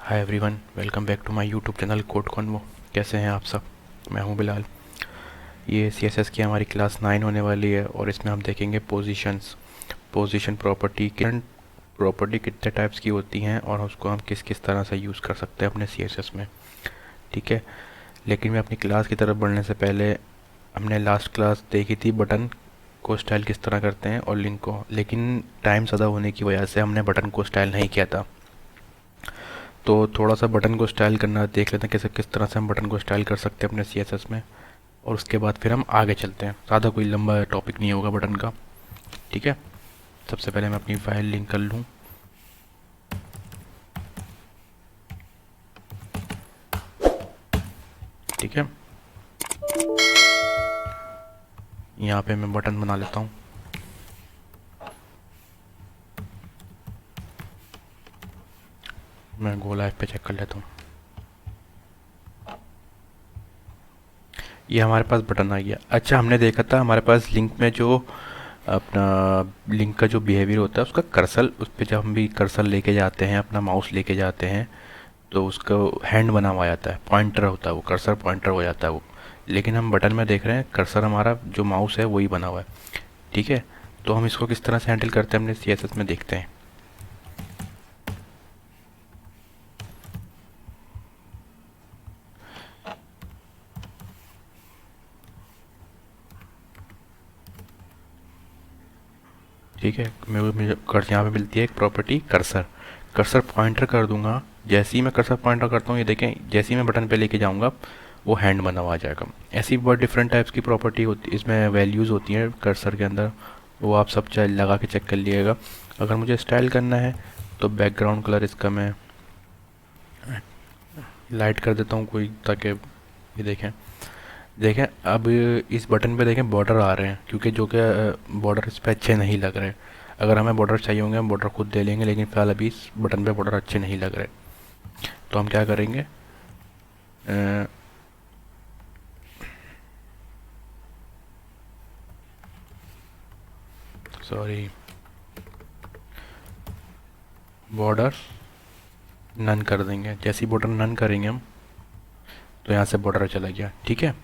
Hi everyone, welcome back to my YouTube channel Code Convo. कैसे हैं आप सब? मैं हूं बिलाल। ये सीएसएस की हमारी क्लास 9 होने वाली है और इसमें हम देखेंगे पोजीशन प्रॉपर्टी कितने टाइप्स की होती हैं और उसको हम किस किस तरह से यूज़ कर सकते हैं अपने सीएसएस में। ठीक है, लेकिन मैं अपनी क्लास की तरफ बढ़ने से पहले, हमने लास्ट क्लास देखी थी बटन को स्टाइल किस तरह करते हैं और लिंक को, लेकिन टाइम ज़्यादा होने की वजह से हमने बटन को स्टाइल नहीं किया था। तो थोड़ा सा बटन को स्टाइल करना देख लेते हैं कैसे किस तरह से हम बटन को स्टाइल कर सकते हैं अपने सीएसएस में, और उसके बाद फिर हम आगे चलते हैं। ज़्यादा कोई लंबा टॉपिक नहीं होगा बटन का। ठीक है, सबसे पहले मैं अपनी फाइल लिंक कर लूँ। ठीक है, यहाँ पे मैं बटन बना लेता हूँ। मैं गो लाइव पे चेक कर लेता हूँ। ये हमारे पास बटन आ गया। अच्छा, हमने देखा था हमारे पास लिंक में जो अपना लिंक का जो बिहेवियर होता है उसका कर्सर, उस पर जब हम भी कर्सर लेके जाते हैं, अपना माउस लेके जाते हैं, तो उसका हैंड बना हुआ जाता है, पॉइंटर होता है, वो कर्सर पॉइंटर हो जाता है वो। लेकिन हम बटन में देख रहे हैं कर्सर हमारा जो माउस है वही बना हुआ है। ठीक है, तो हम इसको किस तरह से हैंडल करते हैं अपने सीएसएस में, देखते हैं। ठीक है, मुझे यहाँ पे मिलती है एक प्रॉपर्टी कर्सर। कर्सर पॉइंटर कर दूंगा। जैसे ही मैं कर्सर पॉइंटर करता हूँ, ये देखें, जैसे ही मैं बटन पे लेके जाऊंगा वो हैंड बना हुआ आ जाएगा। ऐसी बहुत डिफरेंट टाइप्स की प्रॉपर्टी होती, इसमें वैल्यूज़ होती हैं कर्सर के अंदर, वो आप सब लगा के चेक कर लिएगा। अगर मुझे स्टाइल करना है तो बैकग्राउंड कलर इसका मैं लाइट कर देता हूँ कोई, ताकि ये देखें। देखें अब इस बटन पे देखें बॉर्डर आ रहे हैं, क्योंकि जो कि बॉर्डर इस पर अच्छे नहीं लग रहे। अगर हमें बॉर्डर चाहिए होंगे हम बॉर्डर खुद दे लेंगे, लेकिन फ़िलहाल अभी इस बटन पे बॉर्डर अच्छे नहीं लग रहे। तो हम क्या करेंगे, सॉरी, बॉर्डर नन कर देंगे। जैसे ही बॉर्डर नन करेंगे हम, तो यहाँ से बॉर्डर चला गया। ठीक है,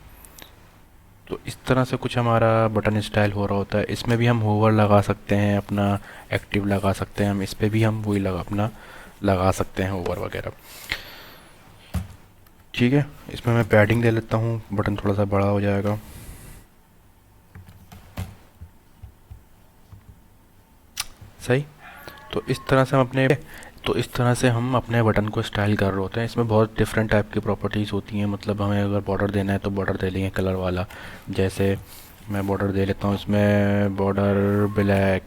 तो इस तरह से कुछ हमारा बटन स्टाइल हो रहा होता है। इसमें भी हम होवर लगा सकते हैं, अपना एक्टिव लगा सकते हैं, हम इस पर भी हम वही अपना लगा सकते हैं होवर वगैरह। ठीक है, इसमें मैं पैडिंग दे लेता हूँ, बटन थोड़ा सा बड़ा हो जाएगा। सही। तो इस तरह से हम अपने बटन को स्टाइल कर रहे होते हैं। इसमें बहुत डिफरेंट टाइप की प्रॉपर्टीज़ होती हैं। मतलब हमें अगर बॉर्डर देना है तो बॉर्डर दे लेंगे कलर वाला। जैसे मैं बॉर्डर दे लेता हूँ, इसमें बॉर्डर ब्लैक,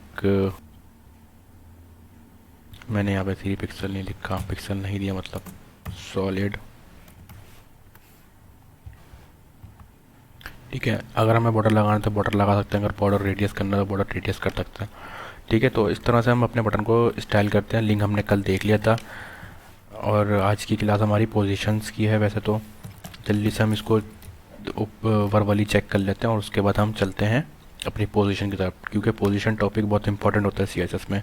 मैंने यहाँ पे 3 पिक्सल नहीं लिखा, पिक्सल नहीं दिया, मतलब सॉलिड। ठीक है, अगर हमें बॉर्डर लगाना है तो बॉर्डर लगा सकते हैं, अगर बॉर्डर रेडियस करना है तो बॉर्डर रेडियस कर सकते हैं। ठीक है, तो इस तरह से हम अपने बटन को स्टाइल करते हैं। लिंक हमने कल देख लिया था, और आज की क्लास हमारी पोजीशंस की है। वैसे तो जल्दी से हम इसको वर्बली चेक कर लेते हैं और उसके बाद हम चलते हैं अपनी पोजीशन की तरफ, क्योंकि पोजीशन टॉपिक बहुत इंपॉर्टेंट होता है सीएसएस में।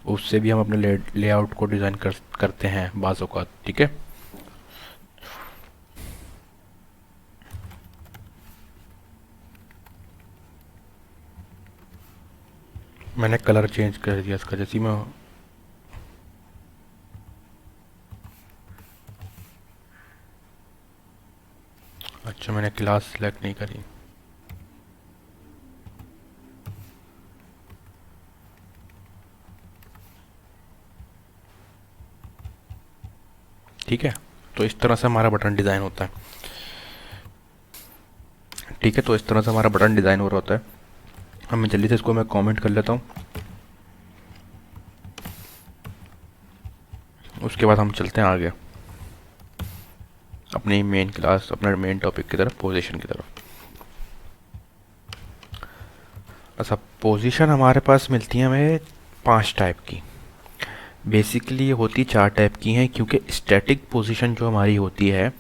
उससे भी हम अपने लेआउट को डिज़ाइन करते हैं बाज़ औक़ात। ठीक है, मैंने कलर चेंज कर दिया इसका। जैसे मैं, अच्छा, मैंने क्लास सेलेक्ट नहीं करी। ठीक है, तो इस तरह से हमारा बटन डिज़ाइन होता है। ठीक है, तो इस तरह से हमारा बटन डिज़ाइन हो रहा होता है। अब मैं जल्दी से इसको मैं कमेंट कर लेता हूँ, उसके बाद हम चलते हैं आगे अपनी मेन क्लास, अपने मेन टॉपिक की तरफ, पोजीशन की तरफ। अच्छा, पोजीशन हमारे पास मिलती है हमें 5 टाइप की। बेसिकली ये होती 4 टाइप की हैं, क्योंकि स्टैटिक पोजीशन जो हमारी होती है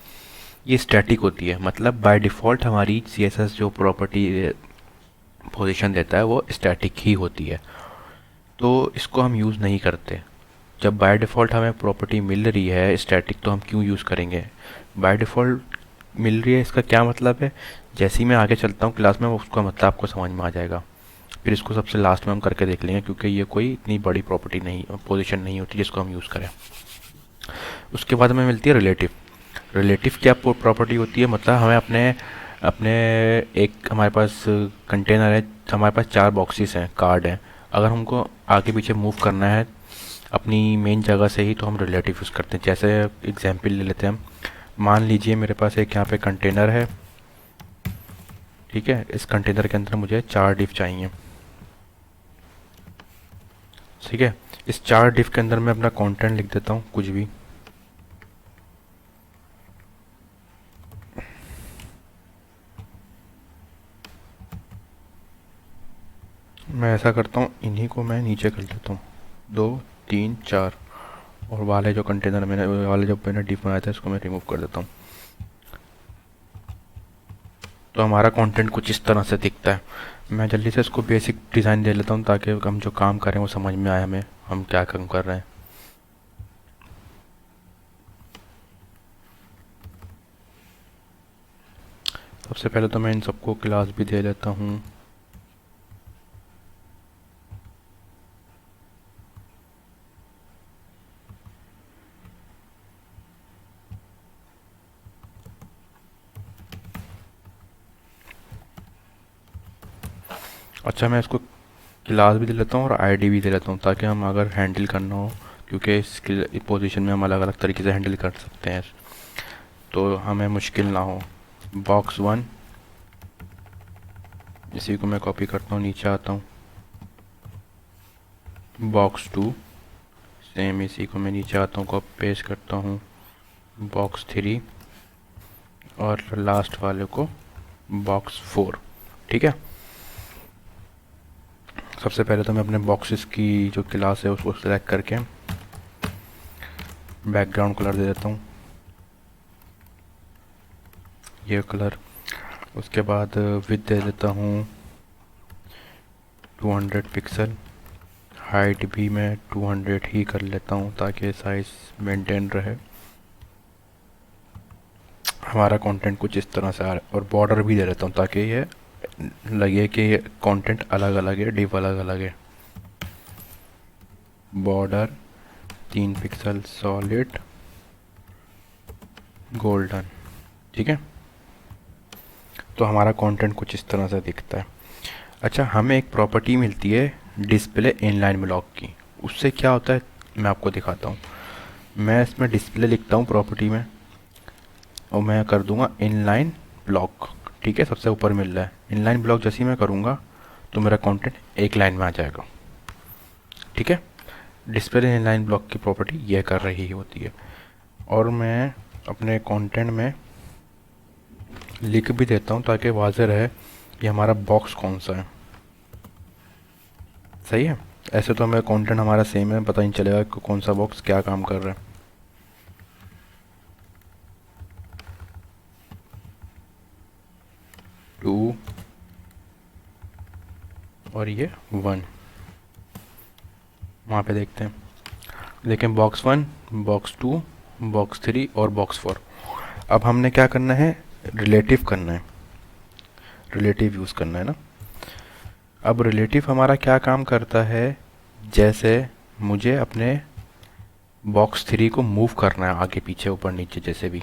ये स्टैटिक होती है। मतलब बाय डिफ़ॉल्ट हमारी सीएसएस जो प्रॉपर्टी पोजीशन देता है वो स्टैटिक ही होती है, तो इसको हम यूज़ नहीं करते। जब बाय डिफ़ॉल्ट हमें प्रॉपर्टी मिल रही है स्टैटिक तो हम क्यों यूज़ करेंगे। बाय डिफ़ॉल्ट मिल रही है इसका क्या मतलब है, जैसे ही मैं आगे चलता हूँ क्लास में उसका मतलब आपको समझ में आ जाएगा। फिर इसको सबसे लास्ट में हम करके देख लेंगे क्योंकि ये कोई इतनी बड़ी प्रॉपर्टी नहीं पोजीशन नहीं होती जिसको हम यूज़ करें। उसके बाद हमें मिलती है रिलेटिव। रिलेटिव क्या प्रॉपर्टी होती है, मतलब हमें अपने अपने एक हमारे पास कंटेनर है, हमारे पास 4 बॉक्सेस हैं, कार्ड हैं, अगर हमको आगे पीछे मूव करना है अपनी मेन जगह से ही तो हम रिलेटिव यूज़ करते हैं। जैसे एग्जांपल ले लेते हैं हम, मान लीजिए मेरे पास एक यहाँ पे कंटेनर है, ठीक है, इस कंटेनर के अंदर मुझे 4 डिव चाहिए, ठीक है। इस 4 डिव के अंदर मैं अपना कंटेंट लिख देता हूँ कुछ भी, मैं ऐसा करता हूँ, इन्हीं को मैं नीचे कर देता हूँ, 2 3 4, और वाले जो कंटेनर मैंने वाले जो मैंने डिव बनाया था इसको मैं रिमूव कर देता हूँ। तो हमारा कंटेंट कुछ इस तरह से दिखता है। मैं जल्दी से इसको बेसिक डिज़ाइन दे लेता हूँ ताकि हम जो काम करें वो समझ में आए, हमें हम क्या काम कर रहे हैं। सबसे पहले तो मैं इन सबको क्लास भी दे लेता हूँ। अच्छा, मैं इसको क्लास भी दे लेता हूँ और आईडी भी दे लेता हूँ ताकि हम अगर हैंडल करना हो, क्योंकि इसकी पोजीशन में हम अलग अलग तरीके से हैंडल कर सकते हैं तो हमें मुश्किल ना हो। बॉक्स 1 इसी को मैं कॉपी करता हूँ, नीचे आता हूँ। बॉक्स 2 सेम इसी को मैं नीचे आता हूँ, कॉपी पेस्ट करता हूँ। बॉक्स 3 और लास्ट वाले को बॉक्स 4, ठीक है। सबसे पहले तो मैं अपने बॉक्सेस की जो क्लास है उसको सेलेक्ट करके बैकग्राउंड कलर दे देता हूँ, ये कलर। उसके बाद विड्थ दे देता हूँ 200 पिक्सल, हाइट भी मैं 200 ही कर लेता हूँ ताकि साइज मेंटेन रहे। हमारा कंटेंट कुछ इस तरह से आ रहा है, और बॉर्डर भी दे देता हूँ ताकि ये लगे कि ये कंटेंट अलग अलग है, डिव अलग अलग है। बॉर्डर 3 पिक्सल सॉलिड गोल्डन, ठीक है। तो हमारा कंटेंट कुछ इस तरह से दिखता है। अच्छा, हमें एक प्रॉपर्टी मिलती है डिस्प्ले इनलाइन ब्लॉक की, उससे क्या होता है मैं आपको दिखाता हूँ। मैं इसमें डिस्प्ले लिखता हूँ प्रॉपर्टी में और मैं कर दूंगा इनलाइन ब्लॉक, ठीक है। सबसे ऊपर मिल रहा है इनलाइन ब्लॉक, जैसे ही मैं करूँगा तो मेरा कंटेंट एक लाइन में आ जाएगा, ठीक है। डिस्प्ले इनलाइन ब्लॉक की प्रॉपर्टी यह कर रही होती है। और मैं अपने कंटेंट में लिख भी देता हूँ ताकि वाज़ेह रहे कि हमारा बॉक्स कौन सा है, सही है। ऐसे तो हमें कंटेंट हमारा सेम है, पता नहीं चलेगा कि कौन सा बॉक्स क्या काम कर रहा है। टू और ये 1, वहाँ पे देखते हैं, देखें बॉक्स 1, बॉक्स 2, बॉक्स 3 और बॉक्स 4। अब हमने क्या करना है, रिलेटिव करना है, रिलेटिव यूज़ करना है ना। अब रिलेटिव हमारा क्या काम करता है, जैसे मुझे अपने बॉक्स 3 को मूव करना है आगे पीछे ऊपर नीचे, जैसे भी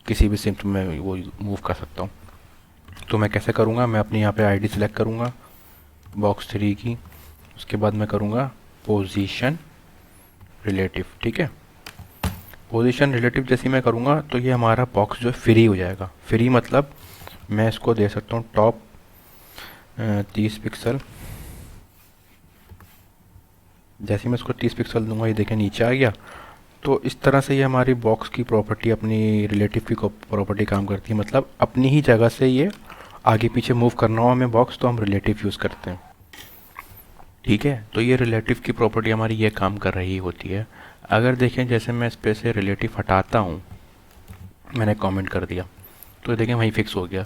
किसी भी सिम्स में वो मूव कर सकता हूँ। तो मैं कैसे करूँगा, मैं अपनी यहाँ पे आईडी सेलेक्ट करूँगा बॉक्स 3 की, उसके बाद मैं करूँगा पोजीशन रिलेटिव, ठीक है। पोजीशन रिलेटिव जैसे मैं करूँगा तो ये हमारा बॉक्स जो फ्री हो जाएगा। फ्री मतलब मैं इसको दे सकता हूँ टॉप 30 पिक्सल, जैसे मैं इसको 30 पिक्सल दूंगा ये देखें नीचे आ गया। तो इस तरह से ये हमारी बॉक्स की प्रॉपर्टी अपनी रिलेटिव की प्रॉपर्टी काम करती है, मतलब अपनी ही जगह से ये आगे पीछे मूव करना हो हमें बॉक्स तो हम रिलेटिव यूज़ करते हैं, ठीक है। तो ये रिलेटिव की प्रॉपर्टी हमारी ये काम कर रही होती है। अगर देखें जैसे मैं इस पे से रिलेटिव हटाता हूँ, मैंने कमेंट कर दिया तो देखें वहीं फिक्स हो गया।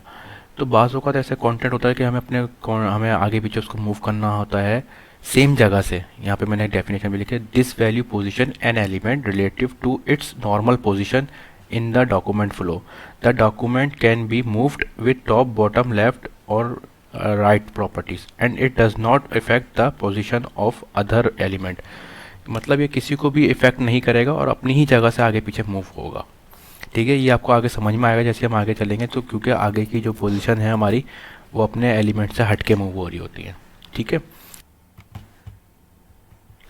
तो बाज़ औक़ात ऐसे कंटेंट होता है कि हमें हमें आगे पीछे उसको मूव करना होता है सेम जगह से, यहाँ पे मैंने डेफिनेशन भी लिखे, this value position an element relative to its normal position in the document flow. The document can be moved with top bottom left और right properties and it does not effect the position of other element. मतलब ये किसी को भी effect नहीं करेगा और अपनी ही जगह से आगे पीछे मूव होगा। ठीक है, ये आपको आगे समझ में आएगा जैसे हम आगे चलेंगे, तो क्योंकि आगे की जो पोजीशन है हमारी वो अपने एलिमेंट से हट के मूव हो रही होती है। ठीक है,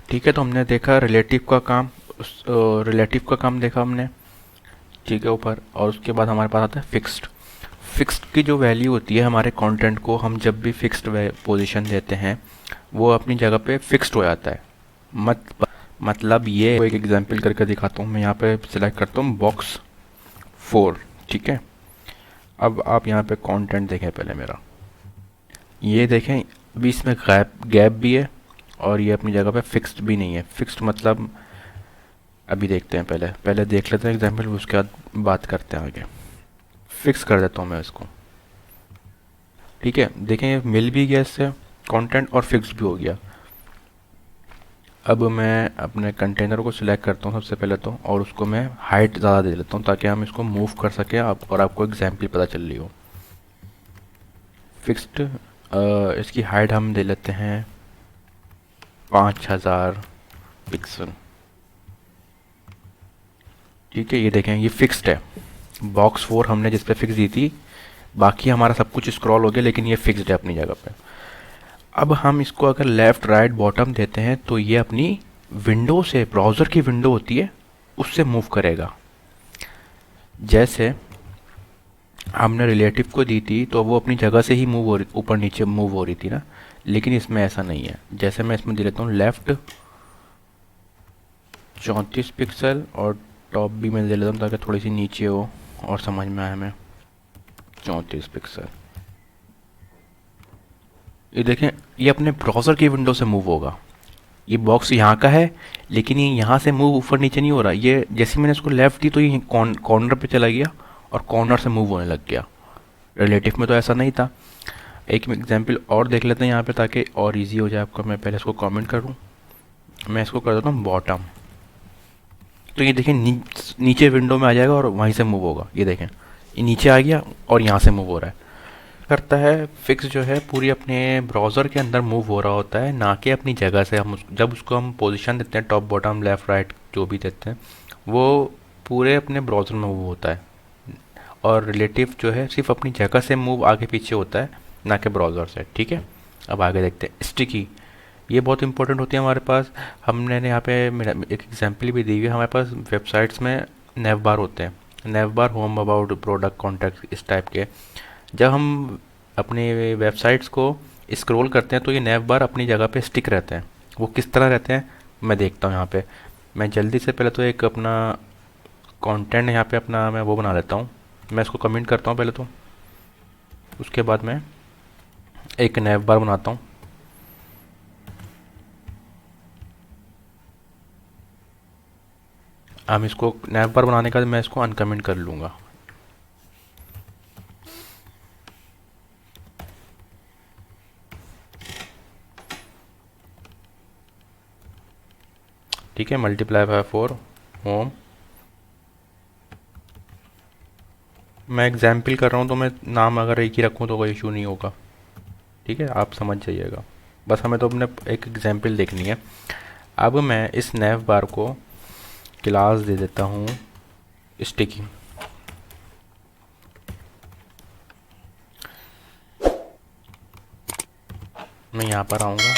ठीक है, तो हमने देखा रिलेटिव का काम, रिलेटिव का काम देखा हमने, ठीक है, ऊपर। और उसके बाद हमारे पास आता है फिक्स्ड। फिक्स्ड की जो वैल्यू होती है हमारे कंटेंट को हम जब भी फिक्स्ड पोजीशन देते हैं वो अपनी जगह पे फिक्स्ड हो जाता है। मतलब ये एक एग्जांपल करके दिखाता हूँ। मैं यहाँ पे सिलेक्ट करता हूँ बॉक्स 4। ठीक है, अब आप यहाँ पे कंटेंट देखें पहले मेरा, ये देखें अभी इसमें गैप भी है और ये अपनी जगह पे फिक्स्ड भी नहीं है। फिक्स्ड मतलब अभी देखते हैं, पहले देख लेते हैं एग्जांपल, उसके बाद बात करते हैं आगे। फिक्स कर देता हूँ मैं इसको। ठीक है, देखें ये मिल भी गया इससे कंटेंट और फिक्स भी हो गया। अब मैं अपने कंटेनर को सिलेक्ट करता हूँ सबसे पहले तो, और उसको मैं हाइट ज़्यादा दे देता हूँ ताकि हम इसको मूव कर सकें और आपको एग्जाम्पल पता चल रही हो। फिक्स्ड इसकी हाइट हम दे लेते हैं 5000 पिक्सल। ठीक है, ये देखें ये फिक्स्ड है। बॉक्स 4 हमने जिस पे फिक्स दी थी, बाकी हमारा सब कुछ स्क्रॉल हो गया लेकिन ये फिक्स्ड है अपनी जगह पे। अब हम इसको अगर लेफ़्ट राइट बॉटम देते हैं तो ये अपनी विंडो से, ब्राउज़र की विंडो होती है उससे मूव करेगा। जैसे हमने रिलेटिव को दी थी तो वो अपनी जगह से ही मूव हो रही, ऊपर नीचे मूव हो रही थी ना, लेकिन इसमें ऐसा नहीं है। जैसे मैं इसमें दे लेता हूँ लेफ़्ट 34 पिक्सल और टॉप भी मैं दे लेता हूँ ताकि थोड़ी सी नीचे हो और समझ में आए हमें, 34 पिक्सल। ये देखें ये अपने ब्राउज़र की विंडो से मूव होगा। ये बॉक्स यहाँ का है लेकिन ये यहाँ से मूव ऊपर नीचे नहीं हो रहा। ये जैसे मैंने इसको लेफ़्ट दी तो ये कॉर्नर पे चला गया और कॉर्नर से मूव होने लग गया। रिलेटिव में तो ऐसा नहीं था। एक एग्जांपल और देख लेते हैं यहाँ पे ताकि और इजी हो जाए आपको। मैं पहले इसको कमेंट करूँ, मैं इसको कर देता हूँ बॉटम, तो ये देखें नीचे विंडो में आ जाएगा और वहीं से मूव होगा। ये देखें ये नीचे आ गया और यहाँ से मूव हो रहा है। करता है फिक्स जो है पूरी अपने ब्राउज़र के अंदर मूव हो रहा होता है, ना कि अपनी जगह से। हम जब उसको हम पोजीशन देते हैं टॉप बॉटम लेफ़्ट राइट जो भी देते हैं वो पूरे अपने ब्राउज़र में मूव होता है, और रिलेटिव जो है सिर्फ अपनी जगह से मूव आगे पीछे होता है, ना कि ब्राउज़र से। ठीक है, अब आगे देखते हैं स्टिकी। ये बहुत इंपॉर्टेंट होती है हमारे पास। हमने यहाँ पे मेरा एक एग्जांपल भी दी हुई है। हमारे पास वेबसाइट्स में नेव बार होते हैं, नेव बार, होम, अबाउट, प्रोडक्ट, कॉन्टैक्ट, इस टाइप के। जब हम अपने वेबसाइट्स को स्क्रॉल करते हैं तो ये नेव बार अपनी जगह पे स्टिक रहते हैं। वो किस तरह रहते हैं मैं देखता हूँ यहाँ पे। मैं जल्दी से पहले तो एक अपना कंटेंट यहाँ पे अपना मैं वो बना लेता हूँ। मैं इसको कमेंट करता हूँ पहले तो, उसके बाद मैं एक नेव बार बनाता हूँ। हम इसको नेव बार बनाने का मैं इसको अनकमेंट कर लूँगा। ठीक है, मल्टीप्लाई बाय 4 होम। मैं एग्जाम्पल कर रहा हूँ तो मैं नाम अगर एक ही रखूँ तो कोई इशू नहीं होगा। ठीक है, आप समझ जाइएगा, बस हमें तो अपने एक एग्जाम्पल देखनी है। अब मैं इस नेव बार को क्लास दे देता हूँ स्टिकी। मैं यहाँ पर आऊँगा,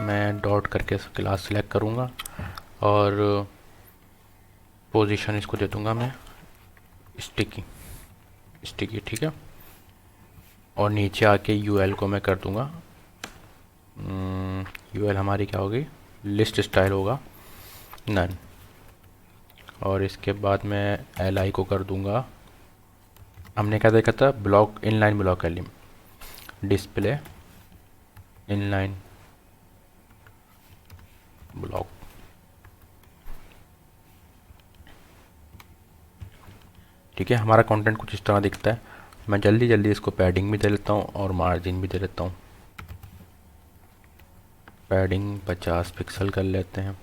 मैं डॉट करके क्लास सेलेक्ट करूँगा और पोजीशन इसको दे दूँगा मैं स्टिकी, स्टिकी। ठीक है, और नीचे आके यूएल को मैं कर दूँगा, यूएल हमारी क्या होगी, लिस्ट स्टाइल होगा नन। और इसके बाद मैं एल को कर दूँगा, हमने क्या देखा था, block inline block element, display inline block. ठीक है, हमारा कंटेंट कुछ इस तरह दिखता है। मैं जल्दी जल्दी इसको पैडिंग भी दे लेता हूँ और मार्जिन भी दे लेता हूँ। पैडिंग 50 पिक्सल कर लेते हैं।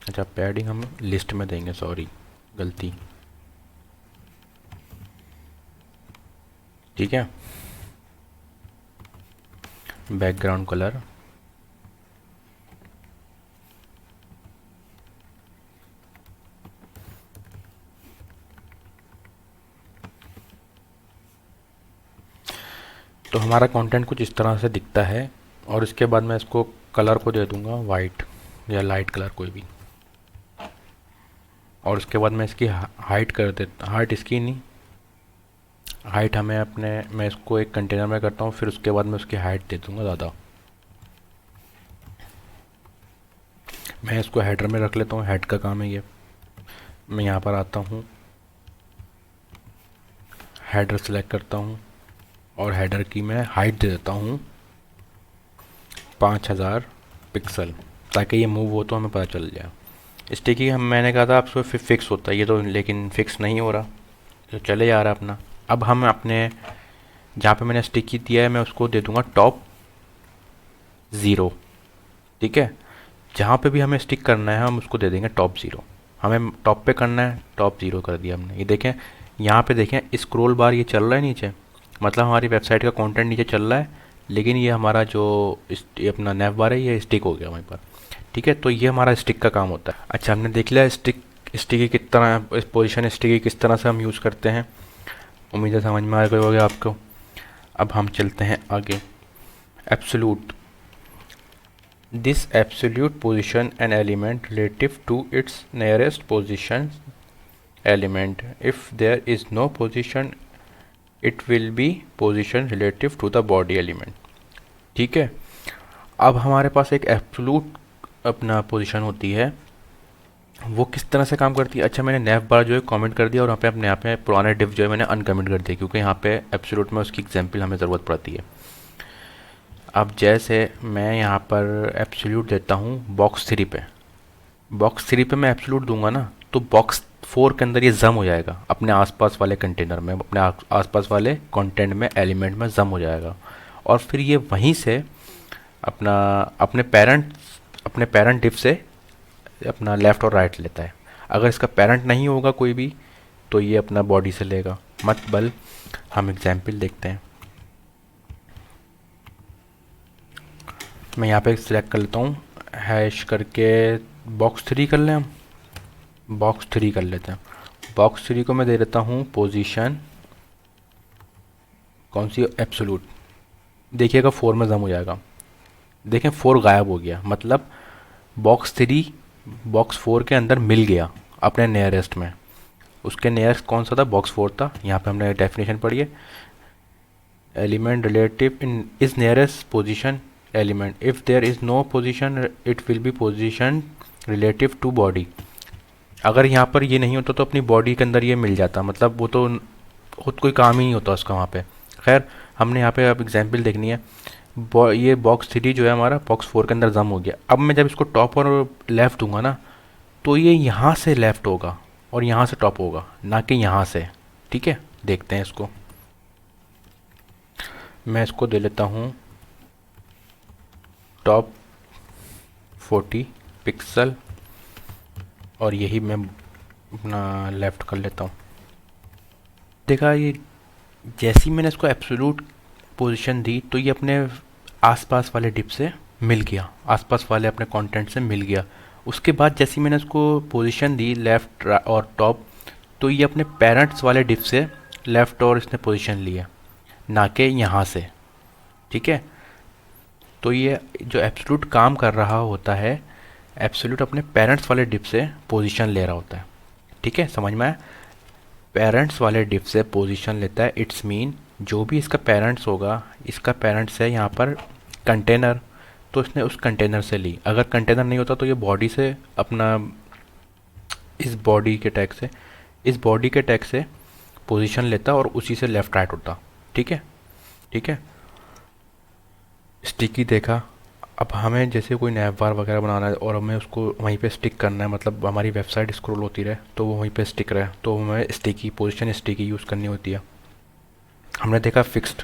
अच्छा, पैडिंग हम लिस्ट में देंगे, सॉरी गलती। ठीक है, बैकग्राउंड कलर तो हमारा कंटेंट कुछ इस तरह से दिखता है। और इसके बाद मैं इसको कलर को दे दूंगा वाइट या लाइट कलर कोई भी। और उसके बाद मैं इसकी हाइट कर देता, हाइट इसकी नहीं, हाइट हमें अपने, मैं इसको एक कंटेनर में करता हूँ, फिर उसके बाद मैं उसकी हाइट दे दूँगा ज़्यादा। मैं इसको हेडर में रख लेता हूँ, हेड का काम है ये। मैं यहाँ पर आता हूँ, हेडर सेलेक्ट करता हूँ और हेडर की मैं हाइट दे देता हूँ 5000 पिक्सल, ताकि ये मूव हो तो हमें पता चल जाए। स्टिकी हम, मैंने कहा था आपको फिक्स होता है ये तो, लेकिन फिक्स नहीं हो रहा, तो चले जा रहा है अपना। अब हम अपने जहाँ पे मैंने स्टिकी दिया है मैं उसको दे दूँगा टॉप 0। ठीक है, जहाँ पे भी हमें स्टिक करना है हम उसको दे देंगे टॉप 0। हमें टॉप पे करना है, टॉप 0 कर दिया हमने। ये देखें, यहाँ पे देखें स्क्रॉल बार ये चल रहा है नीचे, मतलब हमारी वेबसाइट का कंटेंट नीचे चल रहा है, लेकिन ये हमारा जो ये अपना नैव बार है ये स्टिक हो गया वहीं पर। ठीक है, तो ये हमारा स्टिक का काम होता है। अच्छा, हमने देख लिया स्टिकी किस तरह, पोजीशन स्टिकी किस तरह से हम यूज़ करते हैं। उम्मीद है समझ में आ गया होगा आपको। अब हम चलते हैं आगे। Absolute, this absolute position an element relative to its nearest position element. If there is no position, it will be position relative to the body element. ठीक है, अब हमारे पास एक एब्सोल्यूट अपना पोजीशन होती है, वो किस तरह से काम करती है। अच्छा, मैंने नैव बार जो है कमेंट कर दिया और यहाँ पे अपने यहाँ पे पुराने डिव जो है मैंने अनकमेंट कर दिया, क्योंकि यहाँ पे एब्सोल्यूट में उसकी एग्जांपल हमें ज़रूरत पड़ती है। अब जैसे मैं यहाँ पर एब्सोल्यूट देता हूँ बॉक्स 3 पे, बॉक्स 3 पे मैं एब्सोल्यूट दूंगा ना, तो बॉक्स 4 के अंदर ये जम हो जाएगा, अपने आसपास वाले कंटेनर में, अपने आसपास वाले कंटेंट में, एलिमेंट में जम हो जाएगा। और फिर ये वहीं से अपना अपने पेरेंट डिव से अपना लेफ़्ट और राइट लेता है। अगर इसका पेरेंट नहीं होगा कोई भी, तो ये अपना बॉडी से लेगा। मतलब हम एग्जाम्पल देखते हैं। मैं यहाँ पे सिलेक्ट कर लेता हूँ, हैश करके बॉक्स 3 कर लें, हम बॉक्स 3 कर लेते हैं। बॉक्स 3 को मैं दे देता हूँ पोजीशन कौन सी, एब्सोल्यूट। देखिएगा 4 में जम हो जाएगा। देखें 4 गायब हो गया, मतलब बॉक्स 3 बॉक्स 4 के अंदर मिल गया अपने नियरेस्ट में। उसके नियरेस्ट कौन सा था, बॉक्स 4 था। यहाँ पे हमने डेफिनेशन पढ़ी है, element relative in is nearest position element, if there is no position it will be position relative to body. अगर यहाँ पर ये नहीं होता तो अपनी बॉडी के अंदर ये मिल जाता, मतलब वो तो खुद कोई काम ही नहीं होता उसका वहाँ पे। खैर, हमने यहाँ पे अब एग्जाम्पल देखनी है। ये बॉक्स 3 जो है हमारा बॉक्स 4 के अंदर जम हो गया। अब मैं जब इसको टॉप और लेफ़्ट दूंगा ना, तो ये यहाँ से लेफ़्ट होगा और यहाँ से टॉप होगा, ना कि यहाँ से। ठीक है, देखते हैं इसको। मैं इसको दे लेता हूँ टॉप 40 पिक्सल और यही मैं अपना लेफ़्ट कर लेता हूँ। देखा, ये जैसे ही मैंने इसको एब्सोल्यूट पोजीशन दी तो ये अपने आसपास वाले डिप से मिल गया, आसपास वाले अपने कंटेंट से मिल गया। उसके बाद जैसे ही मैंने इसको पोजीशन दी लेफ़्ट और टॉप, तो ये अपने पेरेंट्स वाले डिप से लेफ़्ट और इसने पोजीशन लिया, ना कि यहाँ से। ठीक है, तो ये जो एब्सोल्यूट काम कर रहा होता है, एब्सोल्यूट अपने पेरेंट्स वाले डिप से पोजीशन ले रहा होता है। ठीक है, समझ में आया। पेरेंट्स वाले डिप से पोजीशन लेता है, इट्स मीन जो भी इसका पेरेंट्स होगा, इसका पेरेंट्स है यहाँ पर कंटेनर, तो इसने उस कंटेनर से ली। अगर कंटेनर नहीं होता तो ये बॉडी से अपना इस बॉडी के टैग से पोजीशन लेता और उसी से लेफ़्ट राइट होता। ठीक है, ठीक है। स्टिकी देखा। अब हमें जैसे कोई नैव बार वगैरह बनाना है और हमें उसको वहीं पे स्टिक करना है, मतलब हमारी वेबसाइट स्क्रॉल होती रहे तो वो वहीं पे स्टिक रहे, तो हमें स्टिकी पोजीशन स्टिकी यूज़ करनी होती है। हमने देखा फिक्स्ड,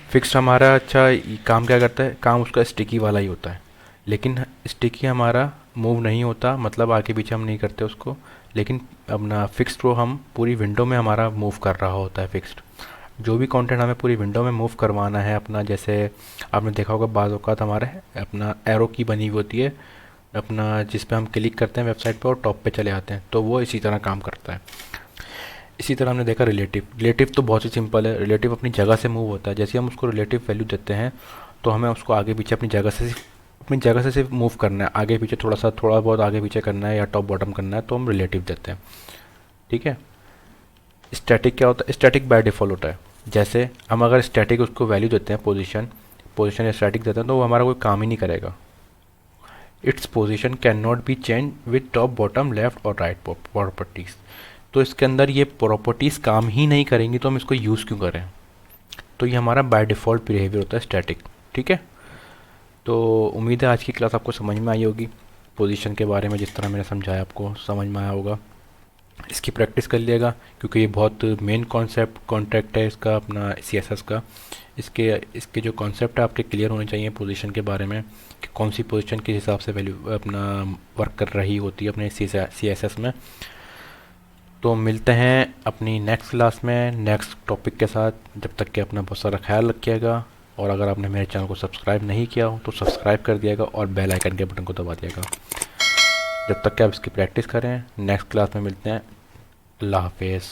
फिक्स्ड हमारा अच्छा काम क्या करता है, काम उसका स्टिकी वाला ही होता है, लेकिन स्टिकी हमारा मूव नहीं होता, मतलब आगे पीछे हम नहीं करते उसको। लेकिन अपना फिक्स्ड प्रो हम पूरी विंडो में हमारा मूव कर रहा होता है फिक्स्ड। जो भी कंटेंट हमें पूरी विंडो में मूव करवाना है अपना, जैसे आपने देखा होगा बाज़ औक़ात हमारे अपना एरो की बनी हुई होती है अपना, जिस पे हम क्लिक करते हैं वेबसाइट पे और टॉप पे चले आते हैं, तो वो इसी तरह काम करता है। इसी तरह हमने देखा रिलेटिव तो बहुत ही सिंपल है। रिलेटिव अपनी जगह से मूव होता है, जैसे हम उसको रिलेटिव वैल्यू देते हैं तो हमें उसको आगे पीछे अपनी जगह से सिर्फ मूव करना है, आगे पीछे थोड़ा बहुत आगे पीछे करना है या टॉप बॉटम करना है, तो हम रिलेटिव देते हैं। ठीक है। स्टैटिक क्या होता है, स्टैटिक बाय डिफ़ॉल्ट होता है। जैसे हम अगर स्टैटिक उसको वैल्यू देते हैं, पोजीशन या स्टैटिक देते हैं, तो वो हमारा कोई काम ही नहीं करेगा। Its position can not be change with top bottom left और राइट प्रॉपर्टीज़। तो इसके अंदर ये प्रॉपर्टीज़ काम ही नहीं करेंगी, तो हम इसको यूज़ क्यों करें। तो ये हमारा बाय डिफ़ॉल्ट बिहेवियर होता है स्टैटिक। ठीक है। तो उम्मीद है आज की क्लास आपको समझ में आई होगी, पोजीशन के बारे में जिस तरह मैंने समझाया आपको समझ में आया होगा। इसकी प्रैक्टिस कर लिएगा, क्योंकि ये बहुत मेन कॉन्टेक्ट है इसका अपना सीएसएस का। इसके इसके जो कॉन्सेप्ट है आपके क्लियर होने चाहिए पोजीशन के बारे में, कि कौन सी पोजीशन किस हिसाब से वैल्यू अपना वर्क कर रही होती है अपने सीएसएस में। तो मिलते हैं अपनी नेक्स्ट क्लास में नेक्स्ट टॉपिक के साथ। जब तक कि अपना बहुत सारा ख्याल रखिएगा, और अगर आपने मेरे चैनल को सब्सक्राइब नहीं किया हो तो सब्सक्राइब कर दिएगा और बेल आइकन के बटन को दबा दिएगा। जब तक कि आप इसकी प्रैक्टिस करें, नेक्स्ट क्लास में मिलते हैं। अल्लाह हाफिज़।